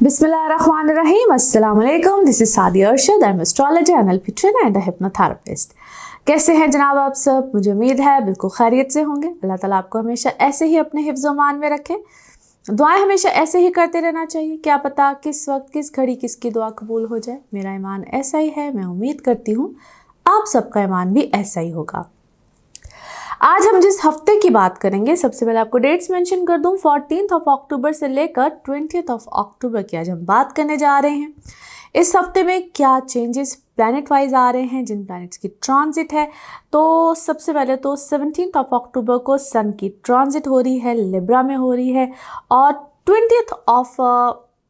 Bismillahirrahmanirrahim. Assalamu alaikum. This is Sadia Arshad. I'm astrologer, NLP trainer and a hypnotherapist. कैसे हैं जनाब आप सब? मुझे उम्मीद है बिल्कुल खैरियत से होंगे। अल्लाह ताला आपको हमेशा ऐसे ही अपने हिफ्ज़-ओ-मान में रखे। दुआएं हमेशा ऐसे ही करते रहना चाहिए। क्या पता किस वक्त किस घड़ी किसकी दुआ कबूल हो जाए। मेरा ईमान ऐसा ही है। मैं उम्मीद करती हूँ आप सबका ईमान भी ऐसा ही होगा। आज हम जिस हफ्ते की बात करेंगे, सबसे पहले आपको डेट्स मेंशन कर दूं। 14th ऑफ अक्टूबर से लेकर 20th ऑफ अक्टूबर की आज हम बात करने जा रहे हैं। इस हफ्ते में क्या चेंजेस प्लैनेट वाइज आ रहे हैं, जिन प्लैनेट्स की ट्रांजिट है। तो सबसे पहले तो 17th ऑफ अक्टूबर को सन की ट्रांजिट हो रही है, लिब्रा में हो रही है। और 20th ऑफ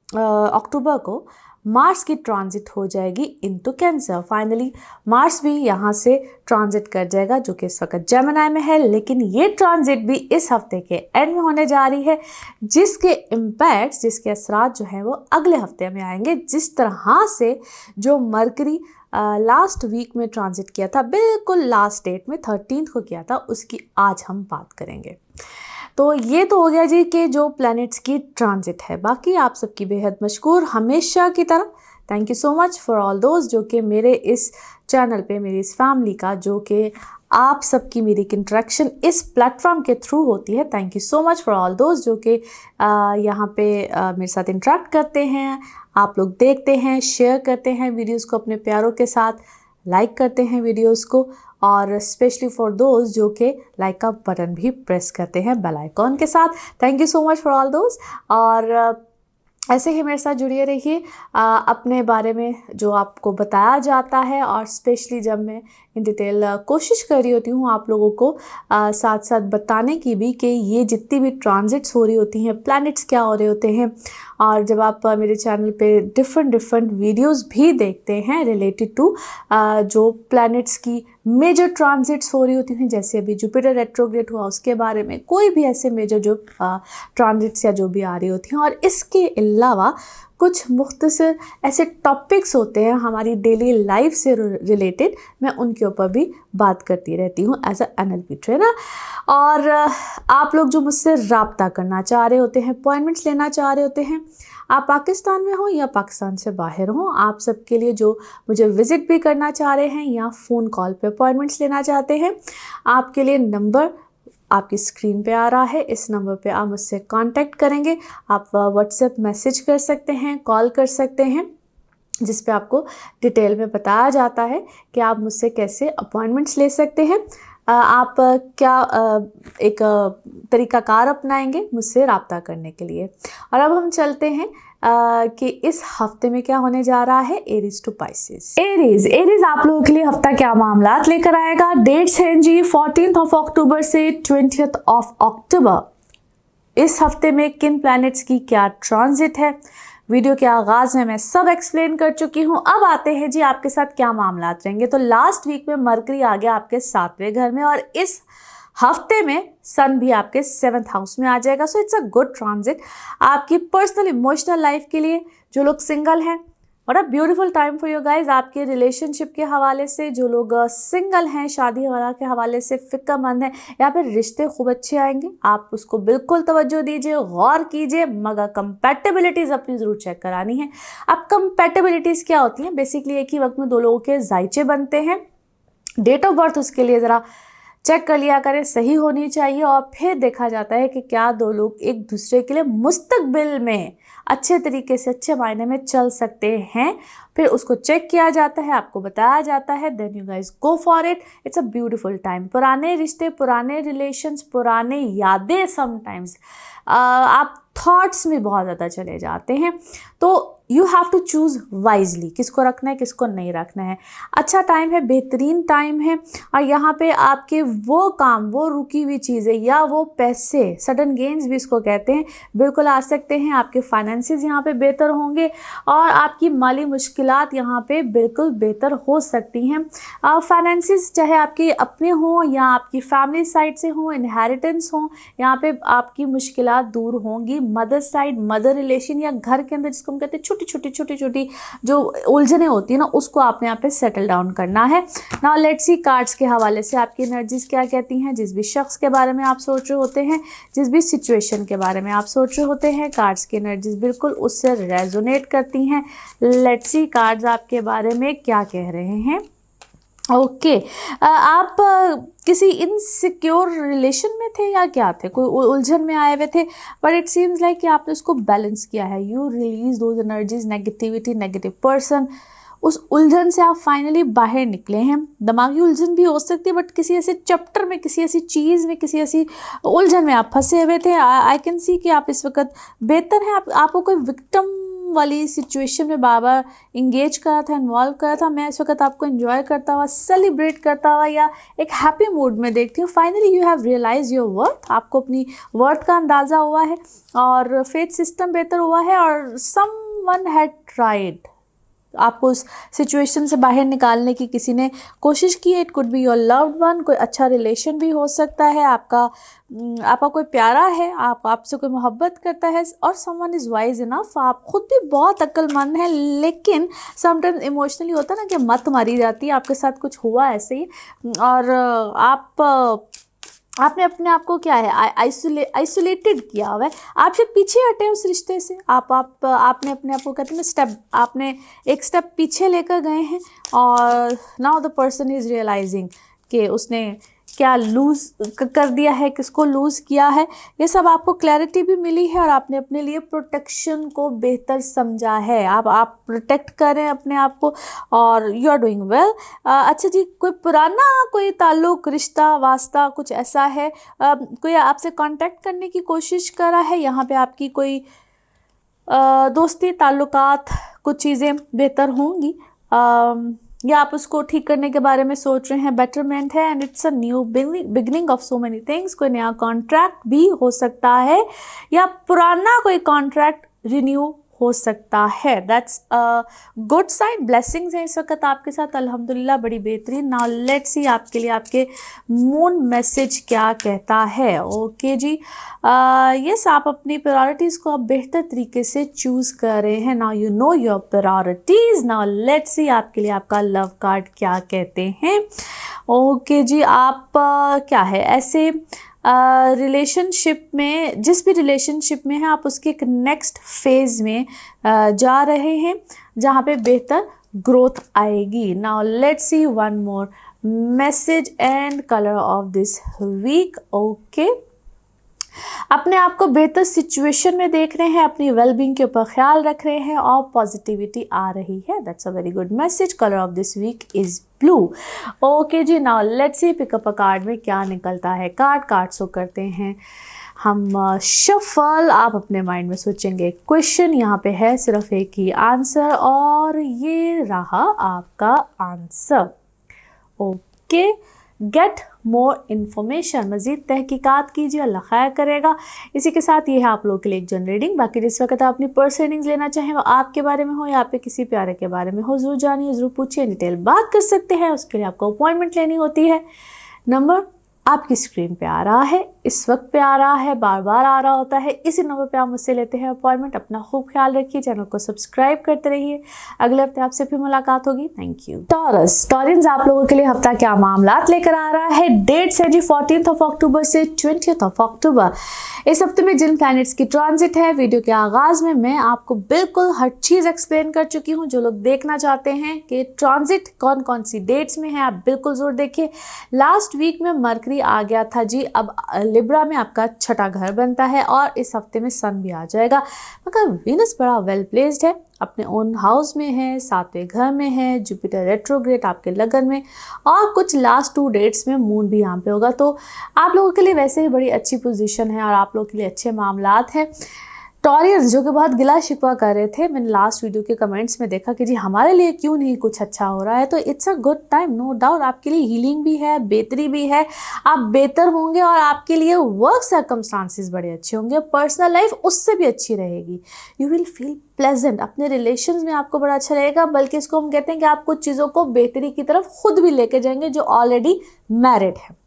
अक्टूबर को मार्स की ट्रांजिट हो जाएगी इनटू कैंसर। फाइनली मार्स भी यहाँ से ट्रांजिट कर जाएगा, जो कि इस वक्त जेमिनी में है। लेकिन ये ट्रांजिट भी इस हफ्ते के एंड में होने जा रही है, जिसके इम्पैक्ट्स, जिसके असरात जो हैं वो अगले हफ्ते में आएंगे। जिस तरह से जो मरकरी लास्ट वीक में ट्रांजिट किया था, बिल्कुल लास्ट डेट में 13th को किया था, उसकी आज हम बात करेंगे। तो ये तो हो गया जी कि जो प्लैनेट्स की ट्रांजिट है। बाकी आप सबकी बेहद मशकूर हमेशा की तरह। Thank you so much for all दोस्त जो कि मेरे इस चैनल पे, मेरी इस फैमिली का, जो कि आप सबकी मेरी एक इंटरेक्शन इस प्लेटफॉर्म के थ्रू होती है। Thank you so much for all दोस्त जो कि यहाँ पे मेरे साथ इंटरेक्ट करते हैं, आप लोग देखते हैं, शेयर करते हैं वीडियोज़ को अपने प्यारों के साथ, लाइक करते हैं वीडियोज़ को, और स्पेशली फॉर दोस्त जो कि लाइक का बटन भी प्रेस करते हैं बेल आइकॉन के साथ। Thank you so much for all दोस्त। और ऐसे ही मेरे साथ जुड़िए रहिए अपने बारे में जो आपको बताया जाता है, और स्पेशली जब मैं इन डिटेल कोशिश कर रही होती हूँ आप लोगों को साथ साथ बताने की भी कि ये जितनी भी ट्रांजिट्स हो रही होती हैं, प्लैनेट्स क्या हो रहे होते हैं। और जब आप मेरे चैनल पे डिफरेंट वीडियोस भी देखते हैं रिलेटेड टू जो प्लैनेट्स की मेजर ट्रांजिट्स हो रही होती हैं, जैसे अभी जुपिटर रेट्रोग्रेड हुआ उसके बारे में, कोई भी ऐसे मेजर जो ट्रांजिट्स या जो भी आ रही होती हैं। और इसके अलावा कुछ मुख्तसर ऐसे टॉपिक्स होते हैं हमारी डेली लाइफ से रिलेटेड, मैं उनके ऊपर भी बात करती रहती हूँ एज अ NLP ट्रेनर। और आप लोग जो मुझसे रब्ता करना चाह रहे होते हैं, अपॉइंटमेंट्स लेना चाह रहे होते हैं, आप पाकिस्तान में हो या पाकिस्तान से बाहर हो, आप सबके लिए जो मुझे विज़िट भी करना चाह रहे हैं या फ़ोन कॉल पे अपॉइंटमेंट्स लेना चाहते हैं, आपके लिए नंबर आपकी स्क्रीन पे आ रहा है। इस नंबर पे आप मुझसे कांटेक्ट करेंगे। आप व्हाट्सएप मैसेज कर सकते हैं, कॉल कर सकते हैं, जिस पे आपको डिटेल में बताया जाता है कि आप मुझसे कैसे अपॉइंटमेंट्स ले सकते हैं। आप क्या एक तरीक़ाकार अपनाएंगे मुझसे रब्ता करने के लिए। और अब हम चलते हैं कि इस हफ्ते में क्या होने जा रहा है। Aries to Pisces. एरीज आप लोगों के लिए हफ्ता क्या मामलात लेकर आएगा। डेट्स हैं जी 14th ऑफ अक्टूबर से 20th ऑफ अक्टूबर। इस हफ्ते में किन प्लैनेट्स की क्या ट्रांजिट है, वीडियो के आगाज़ में मैं सब एक्सप्लेन कर चुकी हूँ। अब आते हैं जी आपके साथ क्या मामलात रहेंगे। तो लास्ट वीक में मरकरी आ गया आपके 7वें घर में, और इस हफ्ते में सन भी आपके 7th हाउस में आ जाएगा। So it's a good transit आपकी पर्सनल इमोशनल लाइफ के लिए। जो लोग सिंगल हैं, और अ beautiful time for you guys. आपके रिलेशनशिप के हवाले से जो लोग सिंगल हैं, शादी वाला के हवाले से फिक्रमंद हैं, यहाँ पे रिश्ते खूब अच्छे आएंगे। आप उसको बिल्कुल तवज्जो दीजिए, गौर कीजिए, मगर कंपैटिबिलिटीज़ अपनी ज़रूर चेक करानी है। अब कंपैटिबिलिटीज़ क्या होती हैं? बेसिकली एक ही वक्त में दो लोगों के जायचे बनते हैं। डेट ऑफ बर्थ उसके लिए ज़रा चेक कर लिया करें, सही होनी चाहिए। और फिर देखा जाता है कि क्या दो लोग एक दूसरे के लिए मुस्तकबिल में अच्छे तरीके से, अच्छे मायने में चल सकते हैं। फिर उसको चेक किया जाता है, आपको बताया जाता है, then you guys go for it. It's a beautiful time. पुराने रिश्ते, पुराने रिलेशंस, पुराने यादें, समटाइम्स आप थॉट्स में बहुत ज़्यादा चले जाते हैं। तो you have to choose wisely, किसको रखना है किसको नहीं रखना है। अच्छा टाइम है, बेहतरीन टाइम है। और यहाँ पे आपके वो काम, वो रुकी हुई चीज़ें या वो पैसे, सडन गेन्स भी इसको कहते हैं, बिल्कुल आ सकते हैं। आपके फाइनेंसेस यहाँ पे बेहतर होंगे, और आपकी माली मुश्किलात यहाँ पे बिल्कुल बेहतर हो सकती हैं। फाइनेंसेस चाहे आपके अपने हों या आपकी फैमिली साइड से हों, इनहेरिटेंस हों, यहाँ पे आपकी मुश्किलात दूर होंगी। मदर साइड, मदर रिलेशन, या घर के अंदर जिसको हम कहते हैं छोटी छोटी जो उलझने होती है ना, उसको आपने यहाँ पे सेटल डाउन करना है। नाउ लेट्स सी कार्ड्स के हवाले से आपकी एनर्जीज क्या कहती हैं। जिस भी शख्स के बारे में आप सोच रहे होते हैं, जिस भी सिचुएशन के बारे में आप सोच रहे होते हैं, कार्ड्स की एनर्जीज बिल्कुल उससे रेजोनेट करती हैं। लेट्स सी कार्ड्स आपके बारे में क्या कह रहे हैं। ओके आप किसी इनसिक्योर रिलेशन में थे या क्या थे, कोई उलझन में आए हुए थे, बट इट सीम्स लाइक कि आपने उसको बैलेंस किया है। You release those energies, negativity, negative person, उस उलझन से आप फाइनली बाहर निकले हैं। दिमागी उलझन भी हो सकती है, बट किसी ऐसे चैप्टर में, किसी ऐसी चीज़ में, किसी ऐसी उलझन में आप फंसे हुए थे। आई कैन सी कि आप इस वक्त बेहतर हैं। आपको कोई विक्टिम वाली सिचुएशन में बार बार इंगेज करा था, इन्वॉल्व करा था। मैं इस वक्त आपको एंजॉय करता हुआ, सेलिब्रेट करता हुआ या एक हैप्पी मूड में देखती हूँ। Finally you have realise your worth, आपको अपनी वर्थ का अंदाज़ा हुआ है और फेथ सिस्टम बेहतर हुआ है और समवन हैड ट्राइड, आपको उस सिचुएशन से बाहर निकालने की किसी ने कोशिश की है। It could be your loved one, कोई अच्छा रिलेशन भी हो सकता है, आपका कोई प्यारा है, आपसे कोई मोहब्बत करता है और समवन इज़ वाइज इनफ। आप खुद भी बहुत अक्लमंद हैं, लेकिन समटाइम्स इमोशनली होता है ना कि मत मारी जाती है। आपके साथ कुछ हुआ ऐसे ही और आपने अपने आप को क्या है आइसोलेटेड किया हुआ है। आप शायद पीछे हटे उस रिश्ते से। आपने अपने आप को कहते हैं ना स्टेप, आपने एक स्टेप पीछे लेकर गए हैं और now the person is realising कि उसने क्या लूज़ कर दिया है, किसको लूज़ किया है। ये सब आपको क्लैरिटी भी मिली है और आपने अपने लिए प्रोटेक्शन को बेहतर समझा है। आप प्रोटेक्ट करें अपने आप को और यू आर डूइंग वेल। अच्छा जी, कोई पुराना कोई ताल्लुक, रिश्ता, वास्ता कुछ ऐसा है, कोई आपसे कांटेक्ट करने की कोशिश कर रहा है, यहाँ पे आपकी कोई दोस्ती, ताल्लुकात, कुछ चीज़ें बेहतर होंगी या आप उसको ठीक करने के बारे में सोच रहे हैं, बेटरमेंट है and it's a new beginning of so many things. कोई नया कॉन्ट्रैक्ट भी हो सकता है या पुराना कोई कॉन्ट्रैक्ट रिन्यू हो सकता है। That's a good sign. Blessings हैं इस वक्त आपके साथ, अल्हम्दुलिल्लाह, बड़ी बेहतरीन। नाउ लेट्स सी आपके लिए आपके मून मैसेज क्या कहता है। ओके जी, यस, आप अपनी प्रायोरिटीज़ को आप बेहतर तरीके से चूज़ कर रहे हैं। Now you know your priorities. Now let's see आपके लिए आपका लव कार्ड क्या कहते हैं। ओके जी, आप क्या है ऐसे रिलेशनशिप में, जिस भी रिलेशनशिप में है आप उसके एक नेक्स्ट फेज़ में जा रहे हैं जहाँ पे बेहतर ग्रोथ आएगी। Now let's see one more message and colour of this week. Okay, अपने आप को बेहतर सिचुएशन में देख रहे हैं, अपनी वेलबींग के ऊपर ख्याल रख रहे हैं और पॉजिटिविटी आ रही है। That's a very good message. Colour of this week is blue. Okay जी, now let's see pick up a card में क्या निकलता है। कार्ड शो करते हैं हम शफल। आप अपने माइंड में सोचेंगे क्वेश्चन, यहाँ पे है सिर्फ एक ही आंसर और ये रहा आपका answer. Okay, get more information, मज़ीद तहकीकात कीजिए, अल्लाह खैर करेगा। इसी के साथ ये है आप लोगों के लिए एक जनरल रीडिंग। बाकी जिस वक्त आप अपनी पर्सनल रीडिंग्स लेना चाहें वो आपके बारे में हो या आपके किसी प्यारे के बारे में हो, ज़रूर जानिए, ज़रूर पूछिए, डिटेल बात कर सकते हैं। उसके लिए आपको अपॉइंटमेंट लेनी होती है। नंबर आपकी स्क्रीन पे आ रहा है, इस वक्त पे आ रहा है, बार बार आ रहा होता है। इसी नंबर पे आप मुझसे लेते हैं अपॉइंटमेंट। अपना खूब ख्याल रखिए, चैनल को सब्सक्राइब करते रहिए। अगले हफ्ते आपसे फिर मुलाकात होगी। Thank you. टॉरस आप लोगों के लिए हफ्ता क्या मामलात लेकर आ रहा है। डेट्स है जी 14 अक्टूबर से 20 अक्टूबर। इस हफ्ते में जिन प्लैनेट्स की ट्रांजिट है, वीडियो के आगाज़ में मैं आपको बिल्कुल हर चीज़ एक्सप्लेन कर चुकी हूँ। जो लोग देखना चाहते हैं कि ट्रांजिट कौन कौन सी डेट्स में है, आप बिल्कुल ज़रूर देखिए। लास्ट वीक में मरकरी आ गया था जी, अब लिब्रा में आपका छठा घर बनता है और इस हफ्ते में सन भी आ जाएगा। मगर वीनस बड़ा वेल प्लेस्ड है, अपने ओन हाउस में है, 7वें घर में है, जुपिटर रेट्रोग्रेड आपके लगन में और कुछ लास्ट 2 डेट्स में मून भी यहाँ पे होगा। तो आप लोगों के लिए वैसे ही बड़ी अच्छी पोजीशन है और आप लोगों के लिए अच्छे मामलात हैं। टॉरियंस जो कि बहुत गिला शिकवा कर रहे थे, मैंने लास्ट वीडियो के कमेंट्स में देखा कि जी हमारे लिए क्यों नहीं कुछ अच्छा हो रहा है, तो it's a good time, no doubt. आपके लिए हीलिंग भी है, बेहतरी भी है, आप बेहतर होंगे और आपके लिए वर्क सर्कमस्टांसिस बड़े अच्छे होंगे, पर्सनल लाइफ उससे भी अच्छी रहेगी। यू विल फील प्लेजेंट, अपने रिलेशंस में आपको बड़ा अच्छा रहेगा। बल्कि इसको हम कहते हैं कि आप कुछ चीज़ों को बेहतरी की तरफ खुद भी लेके जाएंगे जो ऑलरेडी मैरिड है।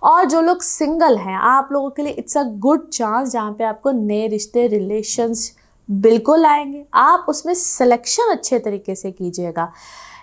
और जो लोग सिंगल हैं, आप लोगों के लिए इट्स अ गुड चांस जहाँ पे आपको नए रिश्ते, रिलेशंस बिल्कुल आएंगे। आप उसमें सिलेक्शन अच्छे तरीके से कीजिएगा।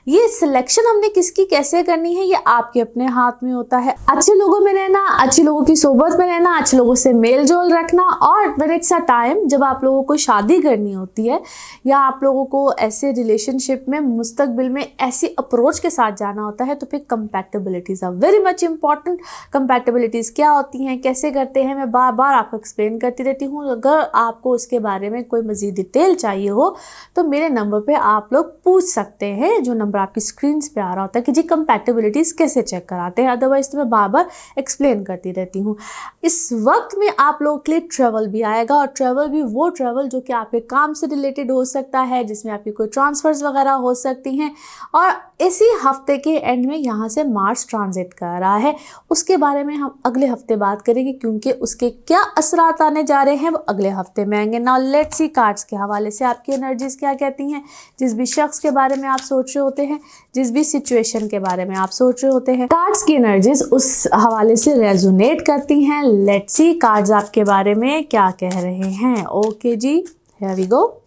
ये सिलेक्शन हमने किसकी कैसे करनी है ये आपके अपने हाथ में होता है। अच्छे लोगों में रहना, अच्छे लोगों की सोबत में रहना, अच्छे लोगों से मेल जोल रखना, और व्हेन इट्स अ टाइम जब आप लोगों को शादी करनी होती है या आप लोगों को ऐसे रिलेशनशिप में मुस्तकबिल में ऐसी अप्रोच के साथ जाना होता है, तो फिर कंपैटिबिलिटीज़ आर वेरी मच इंपॉर्टेंट। कंपैटिबिलिटीज़ क्या होती हैं, कैसे करते हैं, मैं बार बार आपको एक्सप्लेन करती रहती हूँ। अगर आपको उसके बारे में कोई मज़ीद डिटेल चाहिए हो तो मेरे नंबर पे आप लोग पूछ सकते हैं, जो नंबर आपकी स्क्रीन पे आ रहा होता है, कि जी कंपैटिबिलिटीज़ कैसे चेक कराते हैं। अदरवाइज तो मैं बार बार एक्सप्लेन करती रहती हूँ। इस वक्त में आप लोगों के लिए ट्रैवल भी आएगा, और ट्रैवल भी वो ट्रैवल जो कि आपके काम से रिलेटेड हो सकता है, जिसमें आपकी कोई ट्रांसफर्स वगैरह हो सकती हैं। और इसी हफ्ते के एंड में यहाँ से मार्स ट्रांजिट कर रहा है, उसके बारे में हम अगले हफ्ते बात करेंगे, क्योंकि उसके क्या असरात आने जा रहे हैं वो अगले हफ्ते में आएंगे। नाउ लेट्स सी कार्ड्स के हवाले से आपकी एनर्जीज क्या कहती हैं। जिस भी शख्स के बारे में आप सोच रहे होते हैं, जिस भी सिचुएशन के बारे में आप सोच रहे होते हैं, कार्ड्स की एनर्जीज उस हवाले से रेजोनेट करती हैं। लेट्स सी कार्ड्स आपके बारे में क्या कह रहे हैं। ओके जी, हियर वी गो।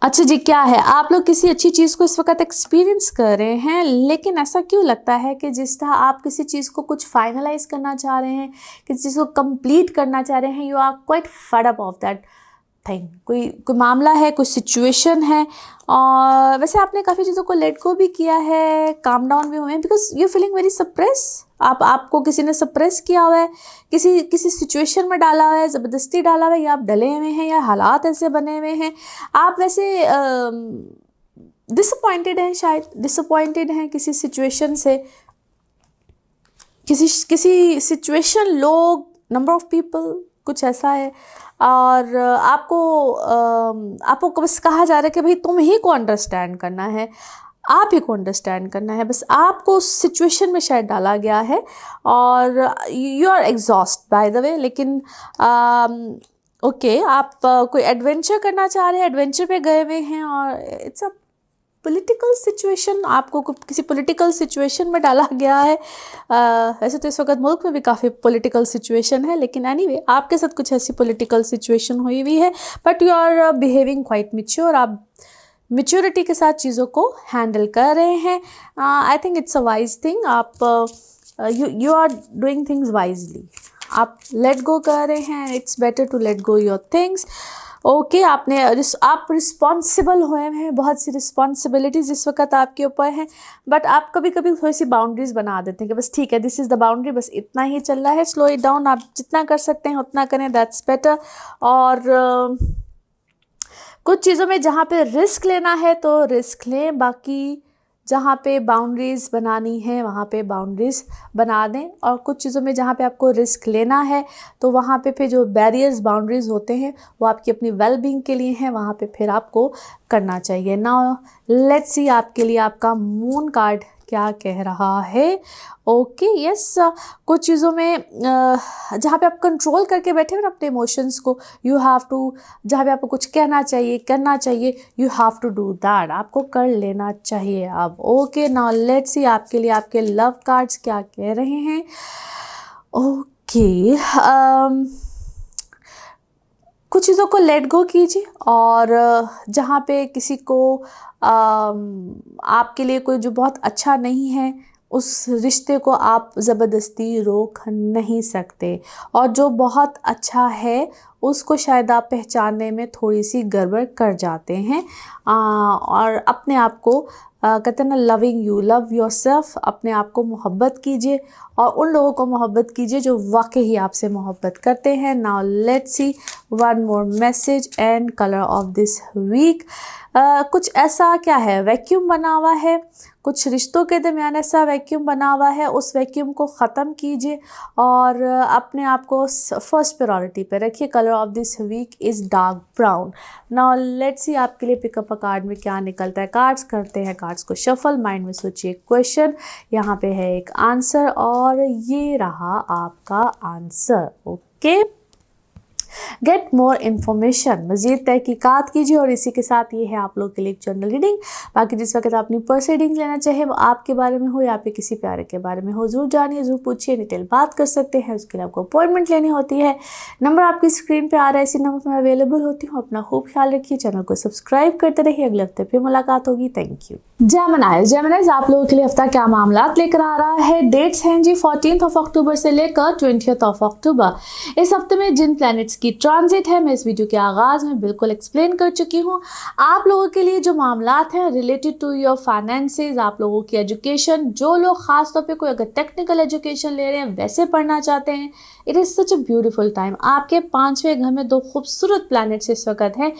अच्छा जी, क्या है, आप लोग किसी अच्छी चीज़ को इस वक्त एक्सपीरियंस कर रहे हैं, लेकिन ऐसा क्यों लगता है कि जिस तरह आप किसी चीज़ को कुछ फाइनलाइज करना चाह रहे हैं, किसी चीज़ को कंप्लीट करना चाह रहे हैं, you are quite fed up of that thing. कोई मामला है, कोई सिचुएशन है, और वैसे आपने काफ़ी चीज़ों को लेट गो भी किया है, काम डाउन भी हुए हैं, because you feeling very suppress. आपको किसी ने सप्रेस किया हुआ है, किसी सिचुएशन में डाला हुआ है, ज़बरदस्ती डाला हुआ है, या आप डले हुए हैं, या हालात ऐसे बने हुए हैं। आप वैसे डिसअपॉइंटेड हैं, शायद डिसअपॉइंटेड हैं किसी सिचुएशन से, किसी सिचुएशन, लोग, नंबर ऑफ पीपल, कुछ ऐसा है। और आपको बस कहा जा रहा है कि भाई तुम ही को अंडरस्टैंड करना है, आप ही को अंडरस्टैंड करना है, बस आपको उस सिचुएशन में शायद डाला गया है, और you are exhaust by the way. लेकिन ओके, आप कोई एडवेंचर करना चाह रहे हैं, एडवेंचर पे गए हुए हैं, और इट्स अ पॉलिटिकल सिचुएशन, आपको किसी पॉलिटिकल सिचुएशन में डाला गया है। वैसे तो इस वक्त मुल्क में भी काफ़ी पॉलिटिकल सिचुएशन है, लेकिन एनीवे आपके साथ कुछ ऐसी पॉलिटिकल सिचुएशन हुई हुई है, but you are behaving quite mature. आप मैच्योरिटी के साथ चीज़ों को हैंडल कर रहे हैं। I think it's a wise thing. आप you are doing things wisely. आप लेट गो कर रहे हैं, it's better to let go your things. Okay, आप रिस्पॉन्सिबल हुए हैं, बहुत सी रिस्पॉन्सिबिलिटीज़ इस वक्त आपके ऊपर हैं, बट आप कभी कभी थोड़ी सी बाउंड्रीज बना देते हैं कि बस ठीक है, दिस इज़ द बाउंड्री, बस इतना ही चल रहा है, स्लो इट डाउन, आप जितना कर सकते हैं उतना करें, दैट्स बेटर। और कुछ चीज़ों में जहाँ पे रिस्क लेना है तो रिस्क लें, बाकी जहाँ पे बाउंड्रीज़ बनानी है वहाँ पे बाउंड्रीज़ बना दें। और कुछ चीज़ों में जहाँ पे आपको रिस्क लेना है तो वहाँ पे फिर जो बैरियर्स, बाउंड्रीज़ होते हैं वो आपकी अपनी वेल बीइंग के लिए हैं, वहाँ पे फिर आपको करना चाहिए। नाउ लेट्स सी आपके लिए आपका मून कार्ड क्या कह रहा है। ओके, यस, कुछ चीज़ों में जहाँ पे आप कंट्रोल करके बैठे हैं ना अपने इमोशंस को, यू हैव टू, जहाँ पे आपको कुछ कहना चाहिए, करना चाहिए, you have to do that, आपको कर लेना चाहिए अब। ओके, नाउ लेट्स सी आपके लिए आपके लव कार्ड्स क्या कह रहे हैं। ओके, कुछ चीज़ों को लेट गो कीजिए, और जहाँ पे किसी को आपके लिए कोई जो बहुत अच्छा नहीं है, उस रिश्ते को आप ज़बरदस्ती रोक नहीं सकते, और जो बहुत अच्छा है उसको शायद आप पहचानने में थोड़ी सी गड़बड़ कर जाते हैं। और अपने आप को कहते हैं ना, loving you, love your self, अपने आप को मोहब्बत कीजिए, और उन लोगों को मोहब्बत कीजिए जो वाकई ही आपसे मोहब्बत करते हैं। Now let's see one more message and colour of this week. कुछ ऐसा क्या है, वैक्यूम बना हुआ है, कुछ रिश्तों के दरमियान ऐसा वैक्यूम बना हुआ है, उस वैक्यूम को ख़त्म कीजिए, और अपने आप को फर्स्ट प्रायोरिटी पे रखिए। Colour of this week is dark brown. Now let's see आपके लिए पिकअप अ कार्ड में क्या निकलता है। कार्ड्स करते हैं, कार्ड्स को शफल, माइंड में सोचिए क्वेश्चन, यहाँ पे है एक आंसर, और ये रहा आपका answer. Okay, get more information, मज़ीद तहकीकात कीजिए। और इसी के साथ ये है आप लोग के लिए एक जर्नल रीडिंग। बाकी जिस वक्त आप अपनी प्रोसीडिंग्स लेना चाहे वो आपके बारे में हो या फिर किसी प्यारे के बारे में हो, ज़रूर जानिए, ज़रूर पूछिए, डिटेल बात कर सकते हैं। उसके लिए आपको अपॉइंटमेंट लेनी होती है। नंबर आपकी स्क्रीन पर आ रहा है, इसी नंबर पर मैं अवेलेबल होती हूँ। अपना खूब ख्याल रखिए, चैनल को सब्सक्राइब करते रहिए। अगले हफ्ते फिर मुलाकात होगी। Thank you. जेमिनीज आप लोगों के लिए हफ्ता क्या मामलात लेकर आ रहा है। डेट्स हैं जी 14 अक्टूबर से लेकर 20 अक्टूबर। इस हफ्ते में जिन प्लैनेट्स की ट्रांजिट है मैं इस वीडियो के आगाज में बिल्कुल एक्सप्लेन कर चुकी हूँ। आप लोगों के लिए जो मामलात हैं रिलेटेड टू योर फाइनेंसेस, आप लोगों की एजुकेशन, जो लोग खास तौर पे कोई अगर टेक्निकल एजुकेशन ले रहे हैं, वैसे पढ़ना चाहते हैं, it is such a beautiful time. आपके 5वें घर में 2 खूबसूरत प्लैनेट्स इस वक्त हैं।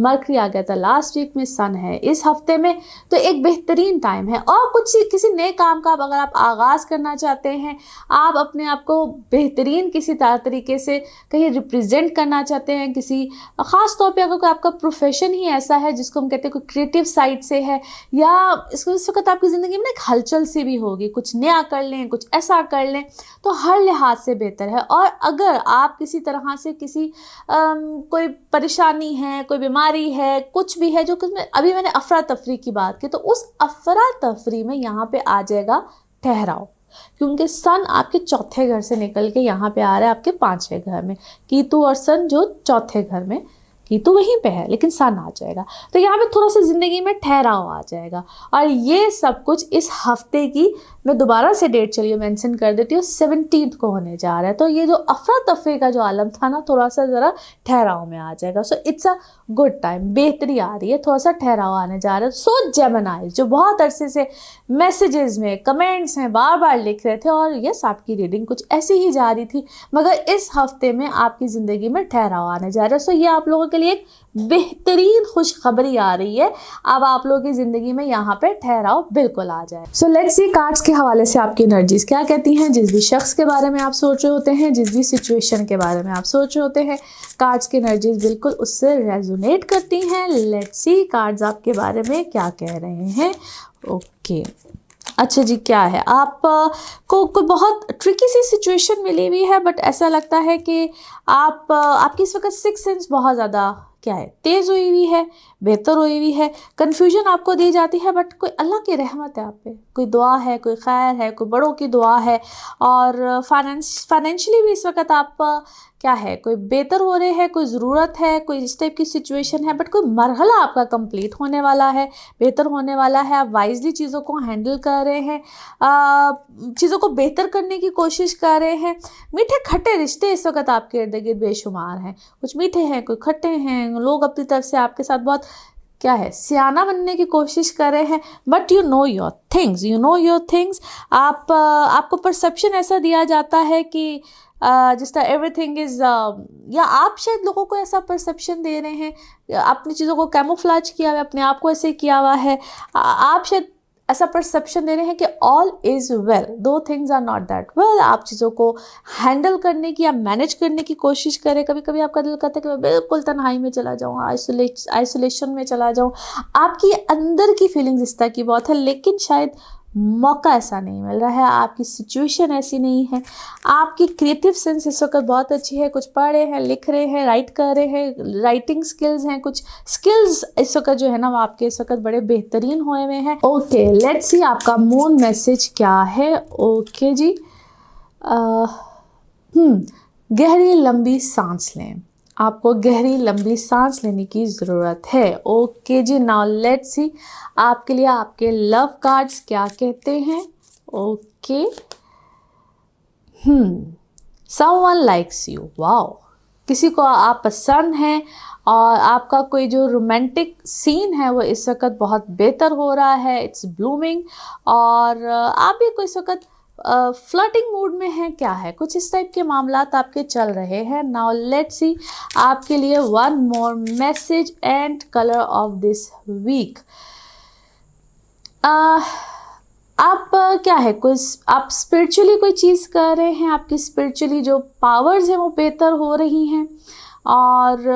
मरकरी आ गया था लास्ट वीक में, सन है इस हफ्ते में, तो एक बेहतरीन टाइम है। और कुछ किसी नए काम का अगर आप आगाज़ करना चाहते हैं, आप अपने आप को बेहतरीन किसी तरीके से कहीं रिप्रेजेंट करना चाहते हैं, किसी ख़ास तौर पे अगर कोई आपका प्रोफेशन ही ऐसा है जिसको हम कहते हैं कोई क्रिएटिव साइड से है, या इस वक्त आपकी ज़िंदगी में एक हलचल सी भी होगी, कुछ नया कर लें, कुछ ऐसा कर लें, तो हर लिहाज से बेहतर है। और अगर आप किसी तरह से किसी कोई परेशानी है, कोई बीमारी है, कुछ भी है जो कुछ अभी मैंने अफरा तफरी की बात की, तो उस अफरा तफरी में यहाँ पे आ जाएगा ठहराव, क्योंकि सन आपके 4थे घर से निकल के यहाँ पे आ रहा है आपके 5वें घर में। कीतु और सन जो 4थे घर में, कीतु वहीं पे है लेकिन सन आ जाएगा, तो यहाँ पे थोड़ा सा ज़िंदगी में ठहराव आ जाएगा। और ये सब कुछ इस हफ्ते की मैं दोबारा से डेट चलिए मेंशन कर देती हूँ, 17 को होने जा रहा है। तो ये जो अफरा तफरी का जो आलम था ना, थोड़ा सा ज़रा ठहराव में आ जाएगा। So it's a good time, बेहतरी आ रही है, थोड़ा सा ठहराव आने जा रहा है। सो जेमिनीज जो बहुत अरसे से मैसेजेस में, कमेंट्स में बार बार लिख रहे थे, और यस आपकी रीडिंग कुछ ऐसी ही जा रही थी, मगर इस हफ्ते में आपकी ज़िंदगी में ठहराव आने जा रहा है। सो ये आप लोगों के लिए एक बेहतरीन खुशखबरी आ रही है। अब आप लोगों की ज़िंदगी में यहाँ पे ठहराव बिल्कुल आ जाए। सो लेट्स सी कार्ड्स के हवाले से आपकी एनर्जीज क्या कहती हैं। जिस भी शख्स के बारे में आप सोच रहे होते हैं, जिस भी सिचुएशन के बारे में आप सोच रहे होते हैं, कार्ड्स की एनर्जीज बिल्कुल उससे रेजोनेट करती हैं। लेट्स सी कार्ड्स आपके बारे में क्या कह रहे हैं। ओके अच्छा जी, क्या है आप को कोई बहुत ट्रिकी सी सिचुएशन मिली हुई है, बट ऐसा लगता है कि आपकी इस वक्त सिक्स सेंस बहुत ज़्यादा क्या है तेज़ हुई हुई है, बेहतर हुई हुई है। कन्फ्यूजन आपको दी जाती है, बट कोई अल्लाह की रहमत है आप पे, कोई दुआ है, कोई खैर है, कोई बड़ों की दुआ है। और फाइनेंशियली भी इस वक्त आप क्या है कोई बेहतर हो रहे हैं, कोई ज़रूरत है, कोई इस टाइप की सिचुएशन है, बट कोई मरहला आपका कंप्लीट होने वाला है, बेहतर होने वाला है। आप वाइजली चीज़ों को हैंडल कर रहे हैं, चीज़ों को बेहतर करने की कोशिश कर रहे हैं। मीठे खट्टे रिश्ते इस वक्त आपके इर्द गिर्द बेशुमार हैं, कुछ मीठे हैं, कोई खट्टे हैं। लोग अपनी तरफ से आपके साथ बहुत क्या है सियाना बनने की कोशिश कर रहे हैं, but you know your things, you know your things. आपको परसेप्शन ऐसा दिया जाता है कि जिस तरह एवरीथिंग इज़, या आप शायद लोगों को ऐसा परसेप्शन दे रहे हैं, अपनी चीज़ों को कैमोफ्लेज किया हुआ है, अपने आप को ऐसे किया हुआ है। आप शायद ऐसा परसेप्शन दे रहे हैं कि all is well, though things are not that well. आप चीज़ों को हैंडल करने की या मैनेज करने की कोशिश करें। कभी कभी आपका दिल करता है कि मैं बिल्कुल तन्हाई में चला जाऊँ, आइसोलेशन में चला जाऊँ। आपकी अंदर की फीलिंग्स इस तरह की बहुत है, लेकिन शायद मौका ऐसा नहीं मिल रहा है, आपकी सिचुएशन ऐसी नहीं है। आपकी क्रिएटिव सेंस इस वक्त बहुत अच्छी है, कुछ पढ़ रहे हैं, लिख रहे हैं, राइट कर रहे हैं, राइटिंग स्किल्स हैं, कुछ स्किल्स इस वक्त जो है ना वो आपके इस वक्त बड़े बेहतरीन हुए हुए हैं। ओके लेट्स सी आपका मून मैसेज क्या है। ओके जी, गहरी लंबी सांस लें, आपको गहरी लंबी सांस लेने की ज़रूरत है। ओके जी, नाउ लेट्स सी आपके लिए आपके लव कार्ड्स क्या कहते हैं। Okay, someone likes you, wow, किसी को आप पसंद हैं और आपका कोई जो रोमांटिक सीन है वो इस वक्त बहुत बेहतर हो रहा है, इट्स ब्लूमिंग। और आप भी कोई इस वक्त फ्लर्टिंग मूड में हैं, क्या है कुछ इस टाइप के मामलात आपके चल रहे हैं। नाउ लेट्स सी आपके लिए one more message and colour of this week. आप क्या है कोई आप स्पिरिचुअली कोई चीज़ कर रहे हैं, आपकी स्पिरिचुअली जो पावर्स हैं वो बेहतर हो रही हैं, और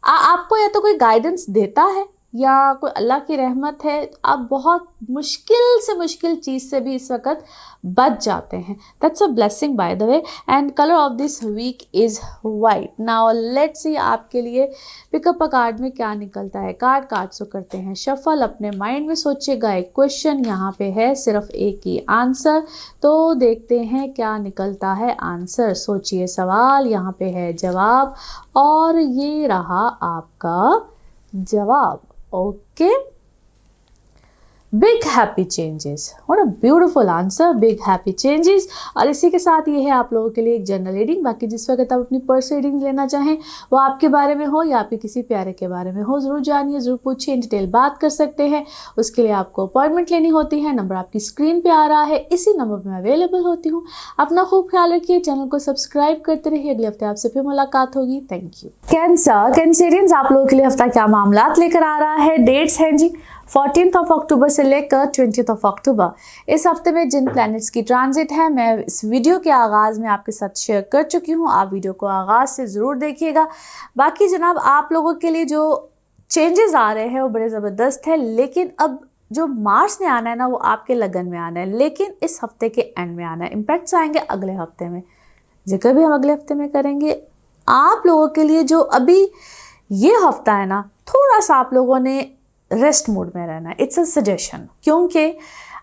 आपको या तो कोई गाइडेंस देता है या कोई अल्लाह की रहमत है, आप बहुत मुश्किल से मुश्किल चीज़ से भी इस वक्त बच जाते हैं। That's a blessing by the way. And colour of this week is white. Now let's see आपके लिए पिकअप अ कार्ड में क्या निकलता है। कार्ड्स को करते हैं शफल। अपने माइंड में सोचिएगा एक क्वेश्चन, यहाँ पे है सिर्फ एक ही आंसर, तो देखते हैं क्या निकलता है आंसर। सोचिए सवाल, यहाँ पे है जवाब, और ये रहा आपका जवाब। Okay, big happy changes. What a beautiful answer, big happy changes. और इसी के साथ ये है आप लोगों के लिए एक जनरल रीडिंग। बाकी जिस वक्त आप अपनी पर्सनल रीडिंग लेना चाहें, वो आपके बारे में हो या आपके किसी प्यारे के बारे में हो, ज़रूर जानिए, ज़रूर पूछिए, इन डिटेल बात कर सकते हैं। उसके लिए आपको अपॉइंटमेंट लेनी होती है। नंबर आपकी स्क्रीन पे आ रहा है, इसी नंबर पर मैं अवेलेबल होती हूँ। अपना खूब ख्याल रखिए, चैनल को सब्सक्राइब करते रहिए। अगले हफ्ते आपसे फिर मुलाकात होगी। Thank you. कैंसरियंस, आप लोगों के लिए हफ्ता क्या मामलात लेकर आ रहा है। डेट्स हैं जी 14 अक्टूबर से लेकर 20 अक्टूबर। इस हफ्ते में जिन प्लैनेट्स की ट्रांजिट है, मैं इस वीडियो के आगाज़ में आपके साथ शेयर कर चुकी हूँ। आप वीडियो को आगाज़ से ज़रूर देखिएगा। बाकी जनाब, आप लोगों के लिए जो चेंजेस आ रहे हैं वो बड़े ज़बरदस्त है। लेकिन अब जो मार्च ने आना है ना, वो आपके लगन में आना है, लेकिन इस हफ्ते के एंड में आना है। इम्पैक्ट्स आएंगे अगले हफ्ते में, जिक्र भी हम अगले हफ्ते में करेंगे। आप लोगों के लिए जो अभी ये हफ्ता है ना, थोड़ा सा आप लोगों ने रेस्ट मोड में रहना है। इट्स अ सजेशन, क्योंकि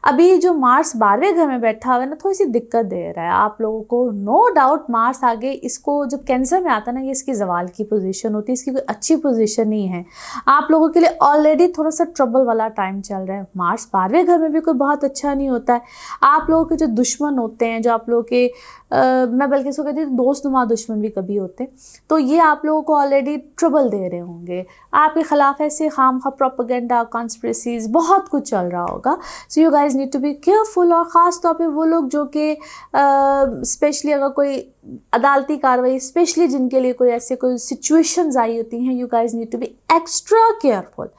अभी जो मार्स 12वें घर में बैठा हुआ है ना, थोड़ी सी दिक्कत दे रहा है आप लोगों को। नो डाउट मार्स आगे, इसको जब कैंसर में आता है ना, ये इसकी जवाल की पोजीशन होती है, इसकी कोई अच्छी पोजीशन नहीं है। आप लोगों के लिए ऑलरेडी थोड़ा सा ट्रबल वाला टाइम चल रहा है। मार्स 12वें घर में भी कोई बहुत अच्छा नहीं होता है। आप लोगों के जो दुश्मन होते हैं, जो आप लोगों के मैं बल्कि इसको कहती हूँ दोस्तनुमा दुश्मन भी कभी होते हैं, तो ये आप लोगों को ऑलरेडी ट्रबल दे रहे होंगे। आपके खिलाफ ऐसे खामखा प्रोपेगेंडा, कॉन्स्पिरेसीज, बहुत कुछ चल रहा होगा। So you guys need to be careful. और ख़ास तौर पे वो लोग जो कि स्पेशली अगर कोई अदालती कार्रवाई, स्पेशली जिनके लिए कोई ऐसे कोई सिचुएशंस आई होती हैं, you guys need to be extra careful.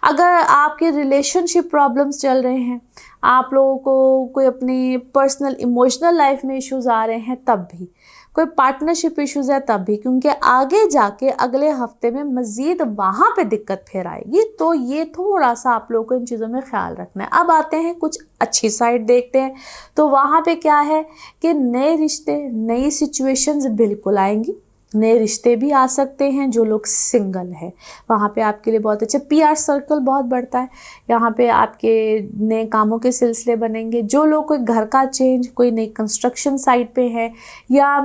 अगर आपके रिलेशनशिप प्रॉब्लम्स चल रहे हैं, आप लोगों को कोई अपनी पर्सनल इमोशनल लाइफ में इश्यूज़ आ रहे हैं, तब भी कोई पार्टनरशिप इश्यूज़ है, तब भी, क्योंकि आगे जाके अगले हफ्ते में मज़ीद वहाँ पे दिक्कत फिर आएगी। तो ये थोड़ा सा आप लोगों को इन चीज़ों में ख्याल रखना है। अब आते हैं कुछ अच्छी साइड देखते हैं। तो वहाँ पे क्या है कि नए रिश्ते, नई सिचुएशंस बिल्कुल आएंगी। नए रिश्ते भी आ सकते हैं। जो लोग सिंगल हैं, वहाँ पे आपके लिए बहुत अच्छे पीआर सर्कल बहुत बढ़ता है। यहाँ पे आपके नए कामों के सिलसिले बनेंगे। जो लोग कोई घर का चेंज, कोई नई कंस्ट्रक्शन साइट पे है, या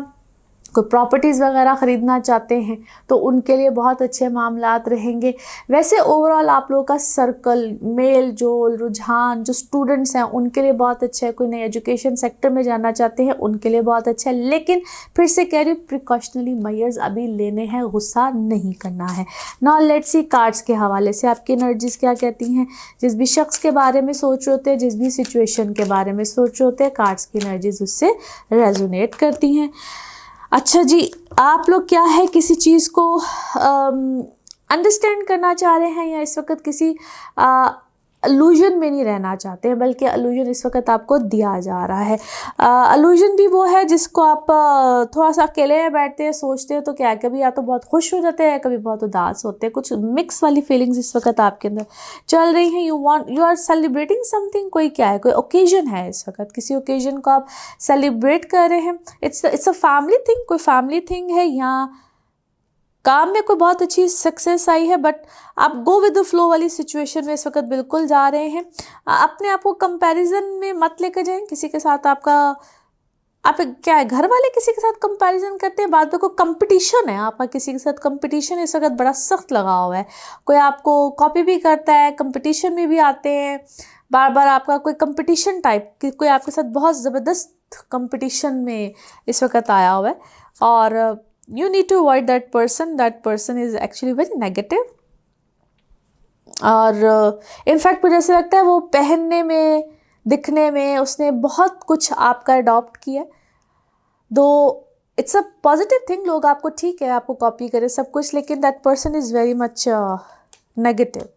कोई प्रॉपर्टीज़ वगैरह ख़रीदना चाहते हैं, तो उनके लिए बहुत अच्छे मामलात रहेंगे। वैसे ओवरऑल आप लोगों का सर्कल, मेल जोल, रुझान, जो स्टूडेंट्स हैं उनके लिए बहुत अच्छा है। कोई नए एजुकेशन सेक्टर में जाना चाहते हैं, उनके लिए बहुत अच्छा है। लेकिन फिर से कह रही हूँ, प्रिकॉशनरी मेजर्स अभी लेने हैं, गुस्सा नहीं करना है। नाउ लेट्स सी कार्ड्स के हवाले से आपकी एनर्जीज़ क्या कहती हैं। जिस भी शख्स के बारे में सोच रहे होते हैं, जिस भी सिचुएशन के बारे में सोच रहे होते हैं, कार्ड्स की एनर्जीज़ उससे रेजोनेट करती हैं। अच्छा जी, आप लोग क्या है, किसी चीज़ को अंडरस्टैंड करना चाह रहे हैं, या इस वक्त किसी अलूजन में नहीं रहना चाहते हैं, बल्कि अलूजन इस वक्त आपको दिया जा रहा है। अलूजन भी वो है जिसको आप थोड़ा सा अकेले में बैठते हैं, सोचते हैं, तो क्या कभी या तो बहुत खुश हो जाते हैं, कभी बहुत उदास होते हैं। कुछ मिक्स वाली फीलिंग्स इस वक्त आपके अंदर चल रही हैं। You are celebrating something. कोई क्या है, कोई ओकेजन है इस वक्त, किसी ओकेजन को आप सेलिब्रेट कर रहे हैं। इट्स अ फैमिली थिंग, कोई फैमिली थिंग है, या काम में कोई बहुत अच्छी सक्सेस आई है, बट आप गो विद द फ्लो वाली सिचुएशन में इस वक्त बिल्कुल जा रहे हैं। अपने आप को कंपैरिजन में मत लेकर जाएं किसी के साथ। आप क्या है, घर वाले किसी के साथ कंपैरिजन करते हैं, बाद में कोई कंपटीशन है आपका किसी के साथ। कंपटीशन इस वक्त बड़ा सख्त लगा हुआ है। कोई आपको कॉपी भी करता है, कंपटीशन में भी आते हैं बार बार। आपका कोई कंपटीशन टाइप कि कोई आपके साथ बहुत ज़बरदस्त कंपटीशन में इस वक्त आया हुआ है, और you need to avoid that person is actually very negative। और इनफैक्ट मुझे ऐसा लगता है वो पहनने में, दिखने में उसने बहुत कुछ आपका अडॉप्ट किया। दो इट्स अ पॉजिटिव थिंग, लोग आपको ठीक है आपको कॉपी करे सब कुछ, लेकिन that person is very much negative.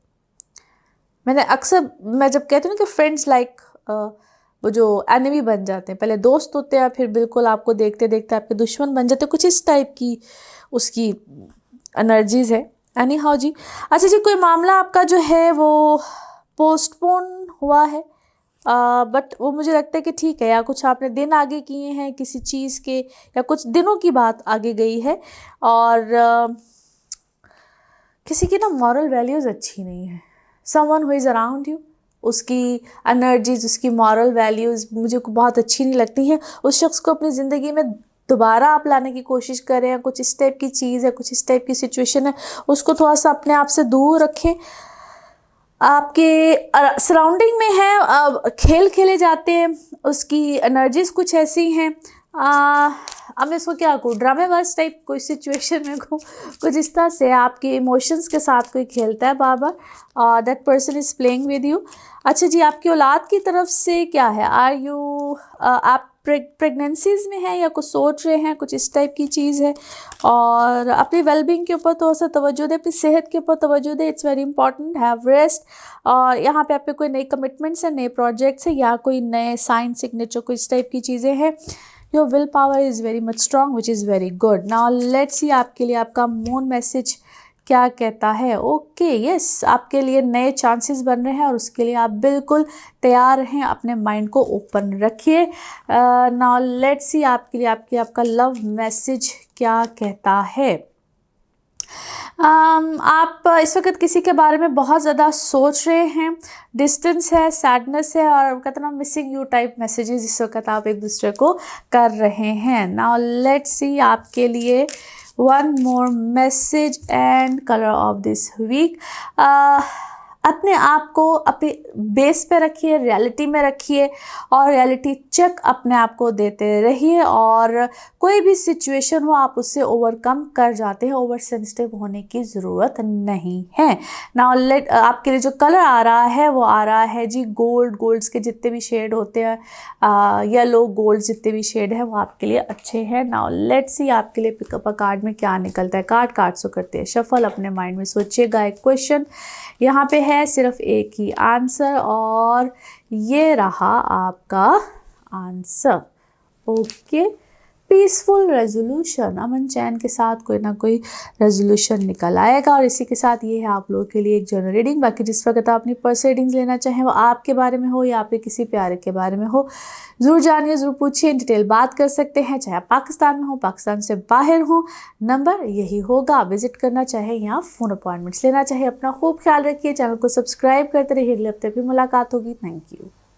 मैं जब कहती हूँ ना कि फ्रेंड्स लाइक वो जो एनिमी बन जाते हैं, पहले दोस्त होते हैं, फिर बिल्कुल आपको देखते देखते आपके दुश्मन बन जाते हैं, कुछ इस टाइप की उसकी एनर्जीज़ है। एनी हाउ जी। अच्छा जी, कोई मामला आपका जो है वो पोस्टपोन हुआ है, बट वो मुझे लगता है कि ठीक है, या कुछ आपने दिन आगे किए हैं किसी चीज़ के, या कुछ दिनों की बात आगे गई है, और किसी की ना मॉरल वैल्यूज़ अच्छी नहीं है। Someone who is around you, उसकी एनर्जीज, उसकी मॉरल वैल्यूज़ मुझे बहुत अच्छी नहीं लगती हैं। उस शख्स को अपनी ज़िंदगी में दोबारा आप लाने की कोशिश करें, या कुछ इस टाइप की चीज़ है, कुछ इस टाइप की सिचुएशन है, उसको थोड़ा सा अपने आप से दूर रखें। आपके सराउंडिंग में है, खेल खेले जाते हैं, उसकी एनर्जीज कुछ ऐसी हैं, अब मैं इसको क्या कहूँ, ड्रामेबाज टाइप कोई सिचुएशन में कहूँ, कुछ इस तरह से आपके इमोशंस के साथ कोई खेलता है बार बार, that person is playing with you. अच्छा जी, आपकी औलाद की तरफ से क्या है, आर यू आप प्रेगनेंसीज में हैं या कुछ सोच रहे हैं, कुछ इस टाइप की चीज़ है। और अपनी वेलबींग के ऊपर थोड़ा सा तवज्जो दें, अपनी सेहत के ऊपर तवज्जो दें, it's very important, have rest. और यहाँ पे आप पे कोई नई कमिटमेंट्स है, नए प्रोजेक्ट्स है, या कोई नए साइन सिग्नेचर, कोई इस टाइप की चीज़ें हैं। Your will power is very much strong, which is very good. Now let's see आपके लिए आपका मून मैसेज क्या कहता है। ओके यस, आपके लिए नए चांसेस बन रहे हैं, और उसके लिए आप बिल्कुल तैयार हैं। अपने माइंड को ओपन रखिए। नाउ लेट्स सी आपके लिए आपका लव मैसेज क्या कहता है। आप इस वक्त किसी के बारे में बहुत ज़्यादा सोच रहे हैं, डिस्टेंस है, सैडनेस है, और कहते ना मिसिंग यू टाइप मैसेजेस इस वक्त आप एक दूसरे को कर रहे हैं। नाउ लेट्स सी आपके लिए one more message and colour of this week. अपने आप को अपने बेस पे रखिए, रियलिटी में रखिए, और रियलिटी चेक अपने आप को देते रहिए, और कोई भी सिचुएशन हो आप उससे ओवरकम कर जाते हैं। ओवर सेंसिटिव होने की ज़रूरत नहीं है। नाउ लेट आपके लिए जो कलर आ रहा है वो आ रहा है जी गोल्ड्स के जितने भी शेड होते हैं, येलो गोल्ड जितने भी शेड है वो आपके लिए अच्छे हैं। नाउ लेट्स सी आपके लिए पिकअप अ कार्ड में क्या निकलता है। कार्ड से करते हैं शफल, अपने माइंड में सोचिएगा। एक क्वेश्चन यहाँ पे है, सिर्फ एक ही आंसर, और ये रहा आपका आंसर। ओके, पीसफुल रेजोल्यूशन, अमन चैन के साथ कोई ना कोई रेजोल्यूशन निकल आएगा। और इसी के साथ ये है आप लोगों के लिए एक जनरल रीडिंग। बाकी जिस वक्त आप अपनी पर्सनल रीडिंग्स लेना चाहें, वो आपके बारे में हो या आपके किसी प्यारे के बारे में हो, ज़रूर जानिए, ज़रूर पूछिए, डिटेल बात कर सकते हैं। चाहे आप पाकिस्तान में हो, पाकिस्तान से बाहर हो, नंबर यही होगा। विजिट करना चाहे या फ़ोन अपॉइंटमेंट्स लेना चाहे। अपना खूब ख्याल रखिए, चैनल को सब्सक्राइब करते रहिए। अगले हफ्ते भी मुलाकात होगी। Thank you.